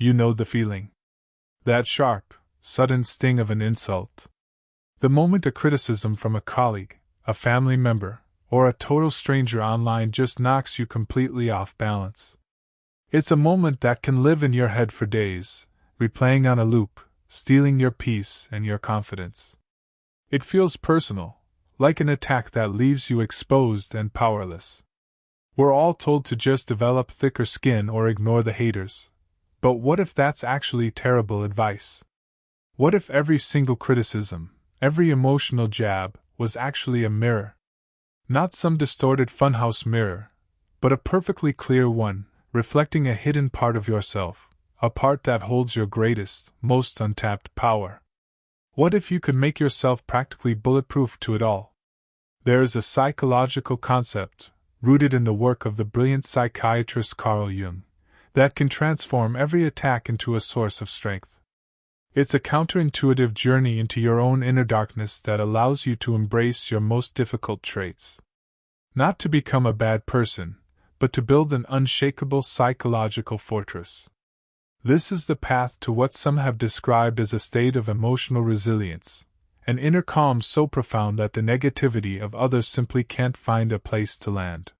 You know the feeling. That sharp, sudden sting of an insult. The moment a criticism from a colleague, a family member, or a total stranger online just knocks you completely off balance. It's a moment that can live in your head for days, replaying on a loop, stealing your peace and your confidence. It feels personal, like an attack that leaves you exposed and powerless. We're all told to just develop thicker skin or ignore the haters. But what if that's actually terrible advice? What if every single criticism, every emotional jab, was actually a mirror? Not some distorted funhouse mirror, but a perfectly clear one, reflecting a hidden part of yourself, a part that holds your greatest, most untapped power. What if you could make yourself practically bulletproof to it all? There is a psychological concept, rooted in the work of the brilliant psychiatrist Carl Jung, that can transform every attack into a source of strength. It's a counterintuitive journey into your own inner darkness that allows you to embrace your most difficult traits. Not to become a bad person, but to build an unshakable psychological fortress. This is the path to what some have described as a state of emotional resilience, an inner calm so profound that the negativity of others simply can't find a place to land.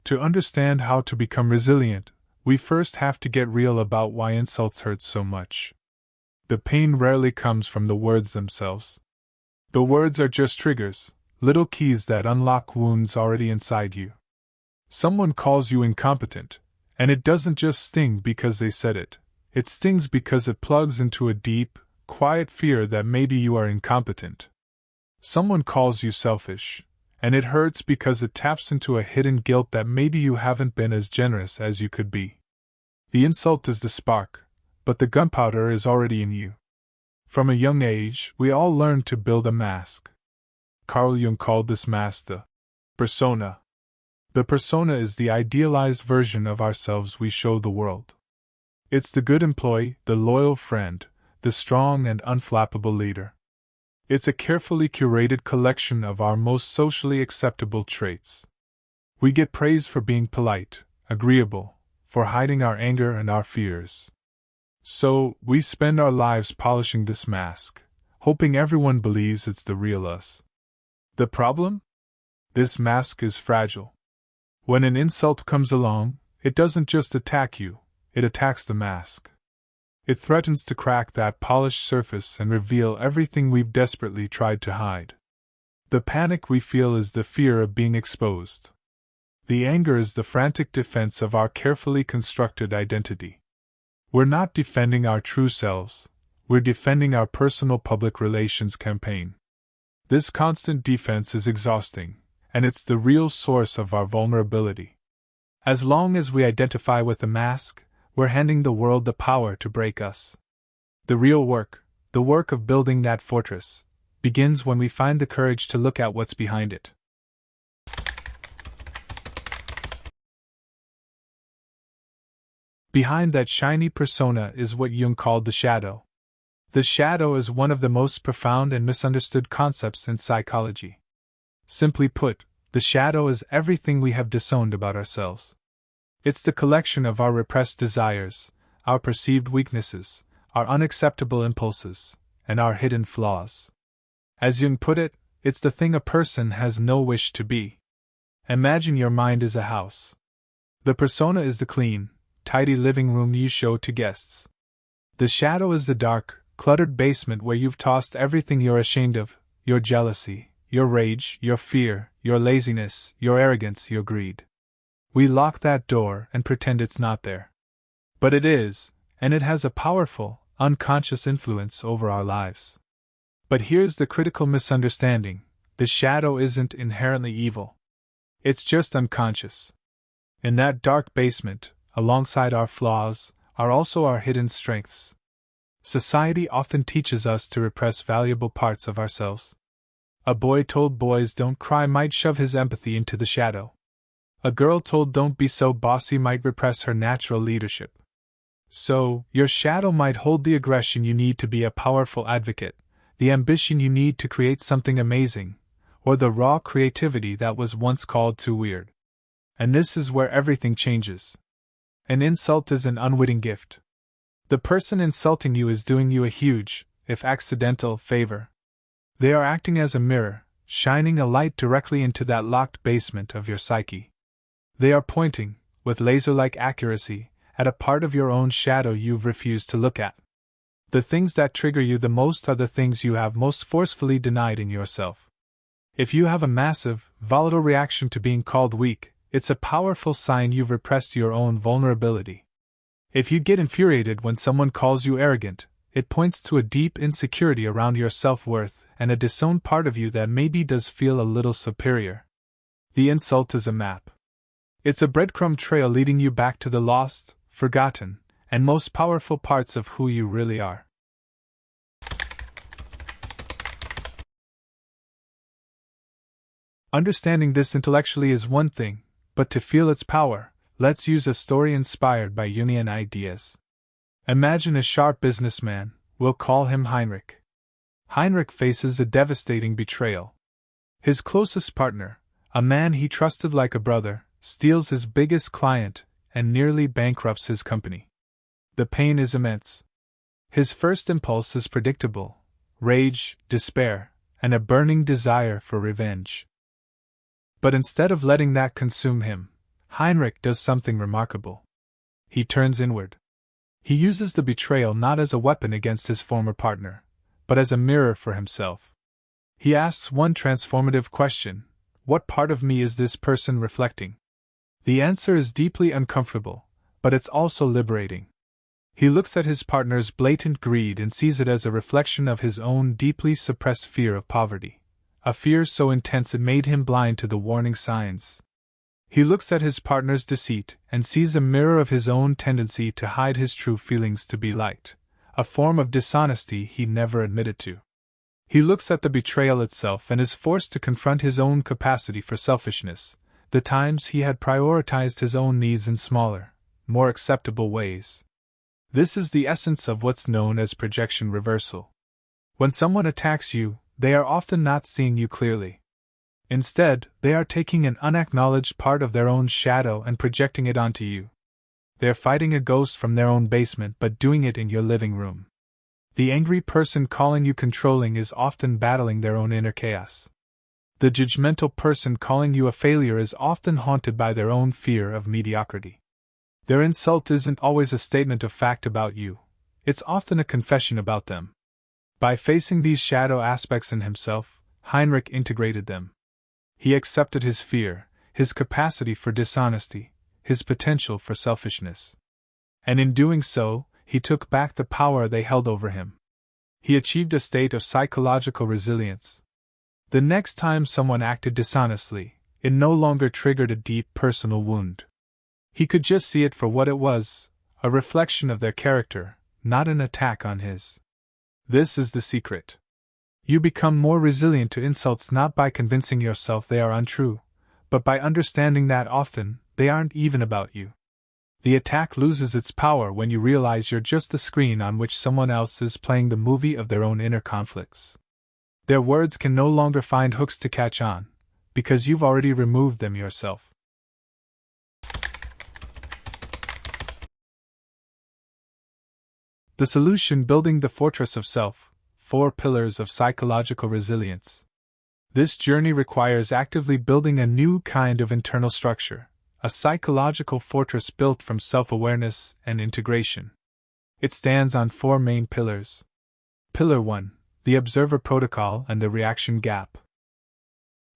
To understand how to become resilient, we first have to get real about why insults hurt so much. The pain rarely comes from the words themselves. The words are just triggers, little keys that unlock wounds already inside you. Someone calls you incompetent, and it doesn't just sting because they said it. It stings because it plugs into a deep, quiet fear that maybe you are incompetent. Someone calls you selfish, and it hurts because it taps into a hidden guilt that maybe you haven't been as generous as you could be. The insult is the spark, but the gunpowder is already in you. From a young age, we all learn to build a mask. Carl Jung called this mask the persona. The persona is the idealized version of ourselves we show the world. It's the good employee, the loyal friend, the strong and unflappable leader. It's a carefully curated collection of our most socially acceptable traits. We get praise for being polite, agreeable, for hiding our anger and our fears. So, we spend our lives polishing this mask, hoping everyone believes it's the real us. The problem? This mask is fragile. When an insult comes along, it doesn't just attack you, it attacks the mask. It threatens to crack that polished surface and reveal everything we've desperately tried to hide. The panic we feel is the fear of being exposed. The anger is the frantic defense of our carefully constructed identity. We're not defending our true selves, we're defending our personal public relations campaign. This constant defense is exhausting, and it's the real source of our vulnerability. As long as we identify with the mask, we're handing the world the power to break us. The real work, the work of building that fortress, begins when we find the courage to look at what's behind it. Behind that shiny persona is what Jung called the shadow. The shadow is one of the most profound and misunderstood concepts in psychology. Simply put, the shadow is everything we have disowned about ourselves. It's the collection of our repressed desires, our perceived weaknesses, our unacceptable impulses, and our hidden flaws. As Jung put it, it's the thing a person has no wish to be. Imagine your mind is a house. The persona is the clean, tidy living room you show to guests. The shadow is the dark, cluttered basement where you've tossed everything you're ashamed of, your jealousy, your rage, your fear, your laziness, your arrogance, your greed. We lock that door and pretend it's not there. But it is, and it has a powerful, unconscious influence over our lives. But here's the critical misunderstanding: the shadow isn't inherently evil. It's just unconscious. In that dark basement, alongside our flaws, are also our hidden strengths. Society often teaches us to repress valuable parts of ourselves. A boy told boys don't cry might shove his empathy into the shadow. A girl told don't be so bossy might repress her natural leadership. So, your shadow might hold the aggression you need to be a powerful advocate, the ambition you need to create something amazing, or the raw creativity that was once called too weird. And this is where everything changes. An insult is an unwitting gift. The person insulting you is doing you a huge, if accidental, favor. They are acting as a mirror, shining a light directly into that locked basement of your psyche. They are pointing, with laser-like accuracy, at a part of your own shadow you've refused to look at. The things that trigger you the most are the things you have most forcefully denied in yourself. If you have a massive, volatile reaction to being called weak, it's a powerful sign you've repressed your own vulnerability. If you get infuriated when someone calls you arrogant, it points to a deep insecurity around your self-worth and a disowned part of you that maybe does feel a little superior. The insult is a map. It's a breadcrumb trail leading you back to the lost, forgotten, and most powerful parts of who you really are. Understanding this intellectually is one thing, but to feel its power, let's use a story inspired by Jungian ideas. Imagine a sharp businessman, we'll call him Heinrich. Heinrich faces a devastating betrayal. His closest partner, a man he trusted like a brother, steals his biggest client and nearly bankrupts his company. The pain is immense. His first impulse is predictable: rage, despair, and a burning desire for revenge. But instead of letting that consume him, Heinrich does something remarkable. He turns inward. He uses the betrayal not as a weapon against his former partner, but as a mirror for himself. He asks one transformative question: what part of me is this person reflecting? The answer is deeply uncomfortable, but it's also liberating. He looks at his partner's blatant greed and sees it as a reflection of his own deeply suppressed fear of poverty. A fear so intense it made him blind to the warning signs. He looks at his partner's deceit and sees a mirror of his own tendency to hide his true feelings to be liked, a form of dishonesty he never admitted to. He looks at the betrayal itself and is forced to confront his own capacity for selfishness, the times he had prioritized his own needs in smaller, more acceptable ways. This is the essence of what's known as projection reversal. When someone attacks you, they are often not seeing you clearly. Instead, they are taking an unacknowledged part of their own shadow and projecting it onto you. They're fighting a ghost from their own basement but doing it in your living room. The angry person calling you controlling is often battling their own inner chaos. The judgmental person calling you a failure is often haunted by their own fear of mediocrity. Their insult isn't always a statement of fact about you, it's often a confession about them. By facing these shadow aspects in himself, Heinrich integrated them. He accepted his fear, his capacity for dishonesty, his potential for selfishness. And in doing so, he took back the power they held over him. He achieved a state of psychological resilience. The next time someone acted dishonestly, it no longer triggered a deep personal wound. He could just see it for what it was, a reflection of their character, not an attack on his. This is the secret. You become more resilient to insults not by convincing yourself they are untrue, but by understanding that often, they aren't even about you. The attack loses its power when you realize you're just the screen on which someone else is playing the movie of their own inner conflicts. Their words can no longer find hooks to catch on, because you've already removed them yourself. The solution: building the fortress of self, 4 pillars of psychological resilience. This journey requires actively building a new kind of internal structure, a psychological fortress built from self-awareness and integration. It stands on 4 main pillars. Pillar 1, the observer protocol and the reaction gap.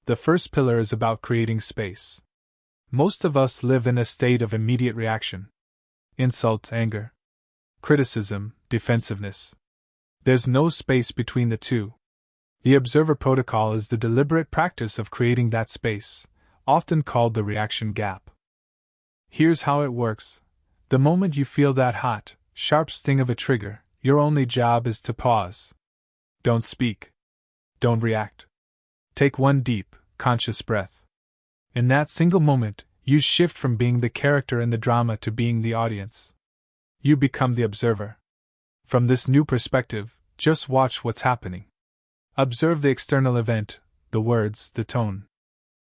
The first pillar is about creating space. Most of us live in a state of immediate reaction. Insult, anger, criticism, defensiveness. There's no space between the two. The observer protocol is the deliberate practice of creating that space, often called the reaction gap. Here's how it works. The moment you feel that hot, sharp sting of a trigger, your only job is to pause. Don't speak. Don't react. Take one deep, conscious breath. In that single moment, you shift from being the character in the drama to being the audience. You become the observer. From this new perspective, just watch what's happening. Observe the external event, the words, the tone.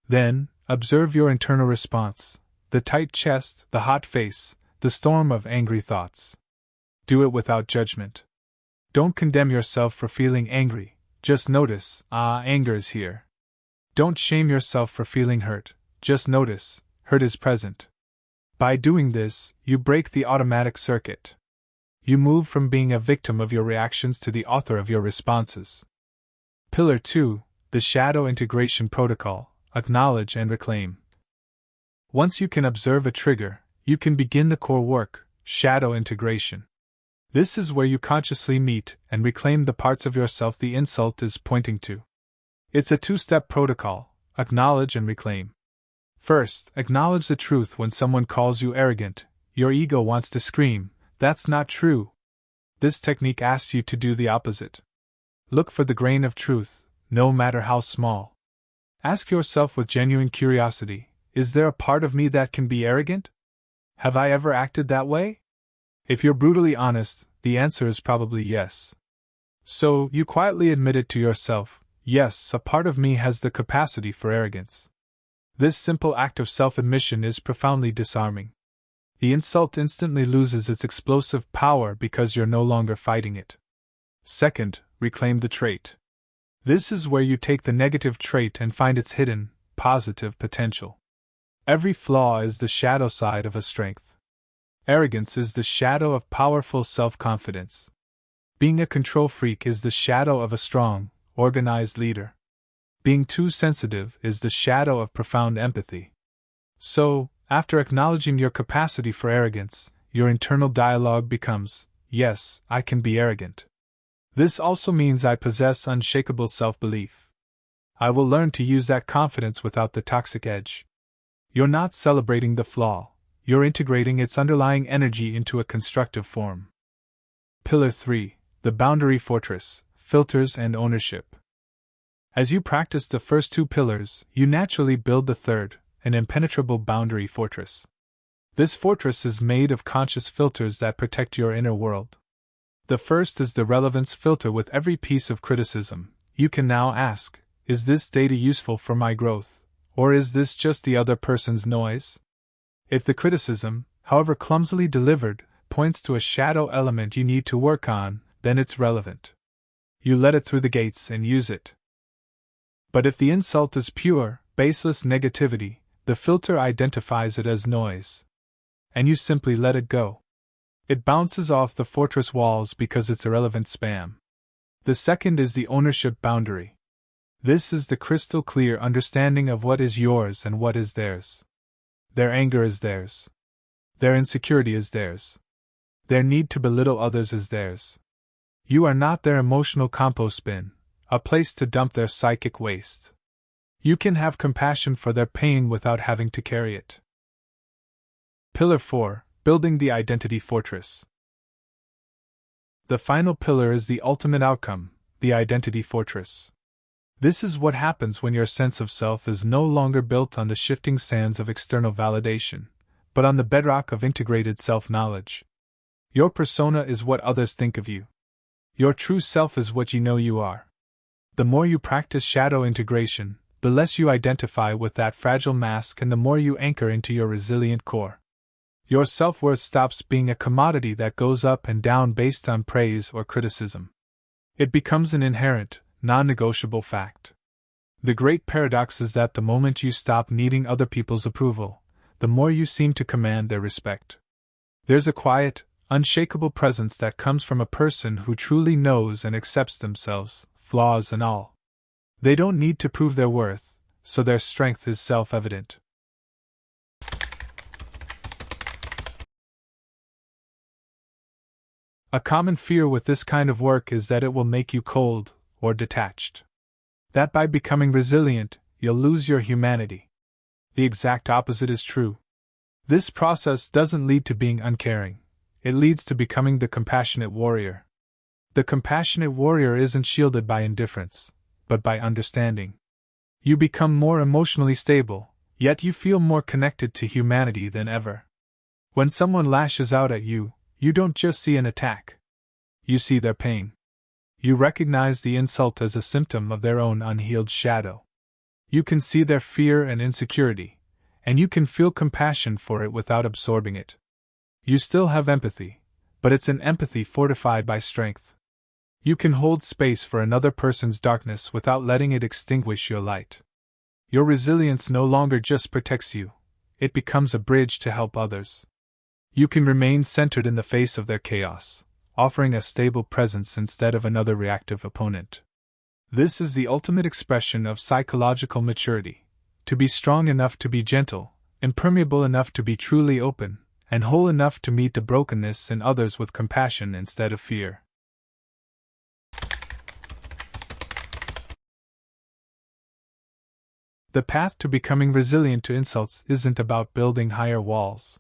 Then, observe your internal response, the tight chest, the hot face, the storm of angry thoughts. Do it without judgment. Don't condemn yourself for feeling angry, just notice, anger is here. Don't shame yourself for feeling hurt, just notice, hurt is present. By doing this, you break the automatic circuit. You move from being a victim of your reactions to the author of your responses. Pillar 2, the Shadow Integration Protocol, acknowledge and reclaim. Once you can observe a trigger, you can begin the core work, shadow integration. This is where you consciously meet and reclaim the parts of yourself the insult is pointing to. It's a two-step protocol, acknowledge and reclaim. First, acknowledge the truth when someone calls you arrogant. Your ego wants to scream, "That's not true." This technique asks you to do the opposite. Look for the grain of truth, no matter how small. Ask yourself with genuine curiosity, is there a part of me that can be arrogant? Have I ever acted that way? If you're brutally honest, the answer is probably yes. So, you quietly admit it to yourself, yes, a part of me has the capacity for arrogance. This simple act of self-admission is profoundly disarming. The insult instantly loses its explosive power because you're no longer fighting it. Second, reclaim the trait. This is where you take the negative trait and find its hidden, positive potential. Every flaw is the shadow side of a strength. Arrogance is the shadow of powerful self-confidence. Being a control freak is the shadow of a strong, organized leader. Being too sensitive is the shadow of profound empathy. So, after acknowledging your capacity for arrogance, your internal dialogue becomes, yes, I can be arrogant. This also means I possess unshakable self-belief. I will learn to use that confidence without the toxic edge. You're not celebrating the flaw, you're integrating its underlying energy into a constructive form. Pillar 3, the Boundary Fortress, Filters and Ownership. As you practice the first two pillars, you naturally build the third, an impenetrable boundary fortress. This fortress is made of conscious filters that protect your inner world. The first is the relevance filter. With every piece of criticism, you can now ask, is this data useful for my growth, or is this just the other person's noise? If the criticism, however clumsily delivered, points to a shadow element you need to work on, then it's relevant. You let it through the gates and use it. But if the insult is pure, baseless negativity, the filter identifies it as noise. And you simply let it go. It bounces off the fortress walls because it's irrelevant spam. The second is the ownership boundary. This is the crystal clear understanding of what is yours and what is theirs. Their anger is theirs. Their insecurity is theirs. Their need to belittle others is theirs. You are not their emotional compost bin, a place to dump their psychic waste. You can have compassion for their pain without having to carry it. Pillar 4, Building the Identity Fortress. The final pillar is the ultimate outcome, the identity fortress. This is what happens when your sense of self is no longer built on the shifting sands of external validation, but on the bedrock of integrated self-knowledge. Your persona is what others think of you. Your true self is what you know you are. The more you practice shadow integration, the less you identify with that fragile mask and the more you anchor into your resilient core. Your self-worth stops being a commodity that goes up and down based on praise or criticism. It becomes an inherent, non-negotiable fact. The great paradox is that the moment you stop needing other people's approval, the more you seem to command their respect. There's a quiet, unshakable presence that comes from a person who truly knows and accepts themselves, flaws and all. They don't need to prove their worth, so their strength is self-evident. A common fear with this kind of work is that it will make you cold or detached. That by becoming resilient, you'll lose your humanity. The exact opposite is true. This process doesn't lead to being uncaring. It leads to becoming the compassionate warrior. The compassionate warrior isn't shielded by indifference, but by understanding. You become more emotionally stable, yet you feel more connected to humanity than ever. When someone lashes out at you, you don't just see an attack. You see their pain. You recognize the insult as a symptom of their own unhealed shadow. You can see their fear and insecurity, and you can feel compassion for it without absorbing it. You still have empathy, but it's an empathy fortified by strength. You can hold space for another person's darkness without letting it extinguish your light. Your resilience no longer just protects you, it becomes a bridge to help others. You can remain centered in the face of their chaos, offering a stable presence instead of another reactive opponent. This is the ultimate expression of psychological maturity: to be strong enough to be gentle, impermeable enough to be truly open, and whole enough to meet the brokenness in others with compassion instead of fear. The path to becoming resilient to insults isn't about building higher walls.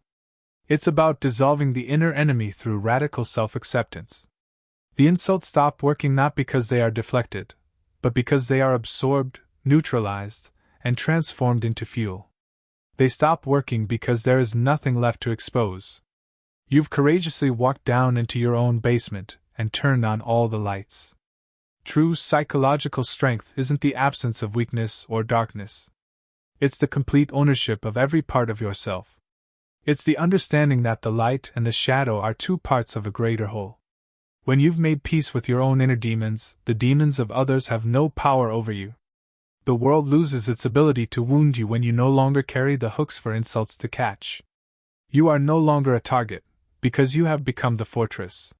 It's about dissolving the inner enemy through radical self-acceptance. The insults stop working not because they are deflected, but because they are absorbed, neutralized, and transformed into fuel. They stop working because there is nothing left to expose. You've courageously walked down into your own basement and turned on all the lights. True psychological strength isn't the absence of weakness or darkness. It's the complete ownership of every part of yourself. It's the understanding that the light and the shadow are two parts of a greater whole. When you've made peace with your own inner demons, the demons of others have no power over you. The world loses its ability to wound you when you no longer carry the hooks for insults to catch. You are no longer a target, because you have become the fortress.